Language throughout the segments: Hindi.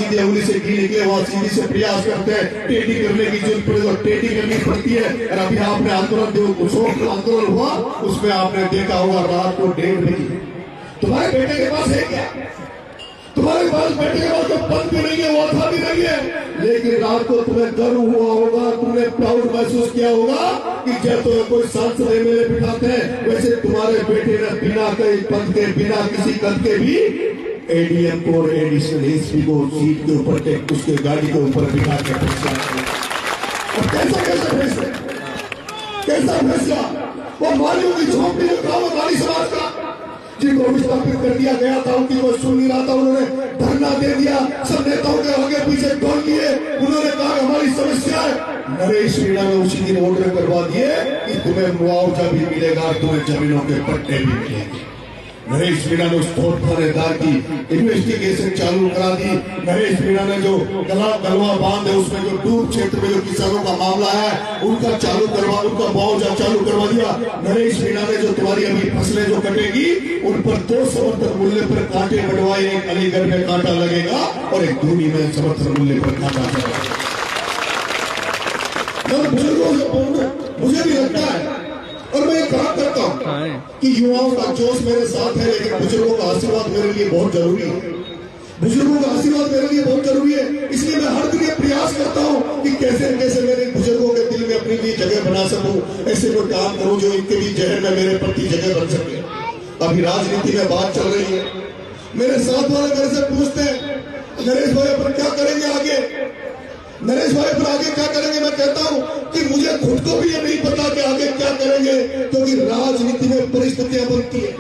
सीधे उंगली से घी निकले वहां सीधी से प्रयास करते हैं, टेढ़ी करने की जरूरत पड़े तो टेढ़ी करनी पड़ती है। और अभी आपने आंदोलन जो आंदोलन हुआ उसमें आपने देखा होगा रात को 1:30 बजे तुम्हारे बेटे के पास है क्या? तुम्हारे पास बेटे के पास तो पद भी नहीं है, वफा भी नहीं है, लेकिन रात को तुम्हें गर्व हुआ होगा, तुमने प्राउड महसूस किया होगा कि जब तुम्हें कोई सांसद एमएलए बिठाते हैं वैसे तुम्हारे बेटे ने बिना कहीं पद के बिना किसी कद के भी एडीएम को और एडिशनल एसपी को सीट के ऊपर उसके गाड़ी के ऊपर बिठा के फैसला। कैसा फैसला? वो मालियों की झोंपड़ी में काम माली समाज का जिनको विस्थापित कर दिया गया था, उनकी कोई सुन नहीं रहा था, उन्होंने धरना दे दिया, सब नेताओं के आगे पीछे दौड़ लिए, उन्होंने कहा हमारी समस्या है। नरेश मीणा ने उसी दिन ऑर्डर करवा दिए कि तुम्हें मुआवजा भी मिलेगा, तुम्हें जमीनों के पट्टे भी मिलेंगे। नरेश मीणा ने उस ठोट थानेदार की इन्वेस्टिगेशन चालू करा दी। नरेश मीणा ने जो गलवा बांध है उसमें जो डूब क्षेत्र में जो किसानों का मामला है उनका मुआवजा चालू करवा दिया। नरेश मीणा ने जो तुम्हारी अभी फसलें जो कटेगी उन पर 2 समर्थन मूल्य पर कांटे बढ़वाए, एक अलीगढ़ में कांटा लगेगा और एक धूनी में समर्थन मूल्य पर कांटा लगेगा। मुझे भी लगता है और मैं कहा करता हूँ कि युवाओं का जोश मेरे साथ है, लेकिन बुजुर्गों का आशीर्वाद मेरे लिए बहुत जरूरी है। बुजुर्गों का आशीर्वाद मेरे लिए बहुत जरूरी है, इसलिए मैं हर दिन ये प्रयास करता हूँ कि कैसे कैसे मेरे बुजुर्गों के दिल में अपने लिए जगह बना सकूं, ऐसे कोई काम करूं जो इनके भी जहन में मेरे प्रति जगह बन सके। अभी राजनीति में बात चल रही है, मेरे साथ वाले मेरे से पूछते हैं नरेश भाई अपन क्या करेंगे आगे, नरेश भाई पर आगे क्या करेंगे? मैं कहता हूं कि मुझे खुद को भी ये नहीं पता कि आगे क्या करेंगे, क्योंकि राजनीति में परिस्थितियां बनती है,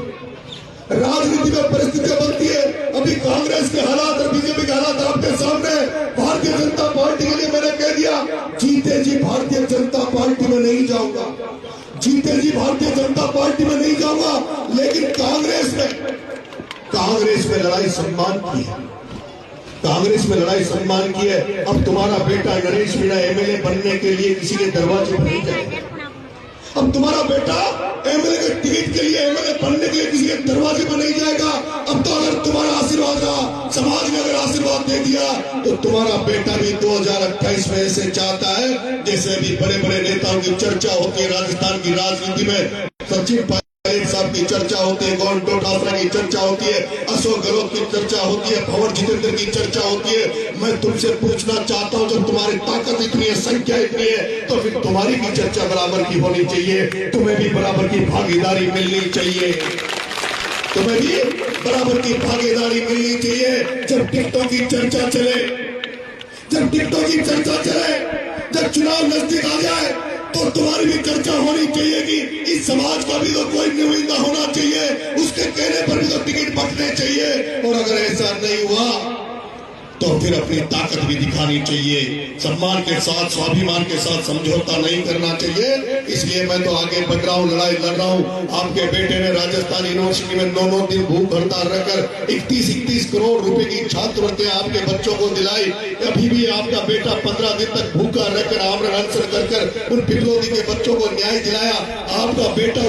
राजनीति में परिस्थितियां बनती है। अभी कांग्रेस के हालात और बीजेपी के हालात आपके सामने। भारतीय जनता पार्टी के लिए मैंने कह दिया, जीते जी भारतीय जनता पार्टी में नहीं जाऊंगा, जीते जी भारतीय जनता पार्टी में नहीं जाऊंगा, लेकिन कांग्रेस में लड़ाई सम्मान की है, कांग्रेस में लड़ाई सम्मान की है। अब तुम्हारा बेटा नरेश मीणा एमएलए बनने के लिए किसी के दरवाजे पर नहीं जाएगा, अब तुम्हारा बेटा एमएलए के टिकट के लिए एमएलए बनने के लिए किसी के दरवाजे पर नहीं जाएगा। अब तो अगर तुम्हारा आशीर्वाद रहा, समाज ने अगर आशीर्वाद दे दिया, तो तुम्हारा बेटा भी 2028 में ऐसे चाहता है जैसे अभी बड़े बड़े नेताओं की चर्चा होती है राजस्थान की राजनीति में। सचिन साहब की चर्चा होती है, गौन डोटासरा की चर्चा होती है, अशोक गहलोत की चर्चा होती है, पवन जितेंद्र की चर्चा होती है। मैं तुमसे पूछना चाहता हूं, जब तुम्हारी ताकत इतनी है, संख्या इतनी है, तो फिर तुम्हारी भी चर्चा बराबर की होनी चाहिए, तुम्हें भी बराबर की भागीदारी मिलनी चाहिए, तुम्हें भी बराबर की भागीदारी मिलनी चाहिए। जब टिकटों की चर्चा चले, जब टिकटों की चर्चा चले, जब चुनाव नजदीक आ जाए, तो तुम्हारी भी चर्चा होनी चाहिए कि इस समाज का भी तो कोई नुमाइंदा होना चाहिए, उसके कहने पर भी तो टिकट बंटने चाहिए। और अगर ऐसा नहीं हुआ तो फिर अपनी ताकत भी दिखानी चाहिए, सम्मान के साथ स्वाभिमान के साथ समझौता नहीं करना चाहिए। इसलिए मैं तो आगे बढ़ रहा हूँ, लड़ाई लड़ रहा हूँ। आपके बेटे ने राजस्थान यूनिवर्सिटी में 9 दिन भूख हड़ताल रखकर 31 करोड़ रुपए की छात्रवृत्तियां आपके बच्चों को दिलाई। अभी भी आपका बेटा 15 दिन तक भूखा रहकर आमरण अनशन कर उन पिपलोदी के बच्चों को न्याय दिलाया। आपका बेटा